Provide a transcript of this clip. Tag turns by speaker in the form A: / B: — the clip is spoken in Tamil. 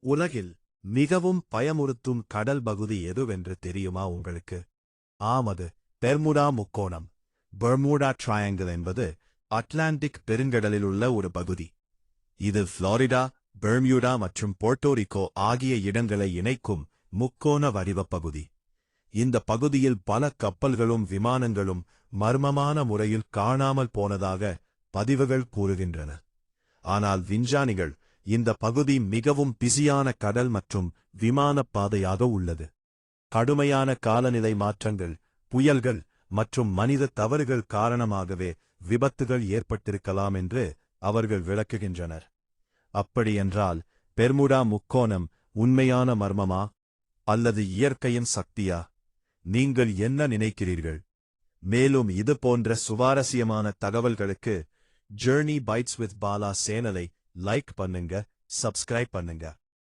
A: உலகில் மிகவும் பயமுறுத்தும் கடல் பகுதி எதுவென்று தெரியுமா உங்களுக்கு? ஆமது பெர்முடா முக்கோணம். பெர்முடா ட்ரையாங்கிள் என்பது அட்லாண்டிக் பெருங்கடலில் உள்ள ஒரு பகுதி. இது புளோரிடா, பெர்மியூடா மற்றும் போர்ட்டோரிக்கோ ஆகிய இடங்களை இணைக்கும் முக்கோண வடிவப் பகுதி. இந்த பகுதியில் பல கப்பல்களும் விமானங்களும் மர்மமான முறையில் காணாமல் போனதாக பதிவுகள் கூறுகின்றன. ஆனால் விஞ்ஞானிகள் இந்த பகுதி மிகவும் பிஸியான கடல் மற்றும் விமானப் பாதையாக உள்ளது. கடுமையான காலநிலை மாற்றங்கள், புயல்கள் மற்றும் மனித தவறுகள் காரணமாகவே விபத்துகள் ஏற்பட்டிருக்கலாம் என்று அவர்கள் விளக்குகின்றனர். அப்படியென்றால் பெர்முடா முக்கோணம் உண்மையான மர்மமா அல்லது இயற்கையின் சக்தியா? நீங்கள் என்ன நினைக்கிறீர்கள்? மேலும் இது போன்ற சுவாரஸ்யமான தகவல்களுக்கு ஜர்னி பைட்ஸ் வித் பாலா சேனலை லைக் பண்ணுங்க, சப்ஸ்கிரைப் பண்ணுங்க.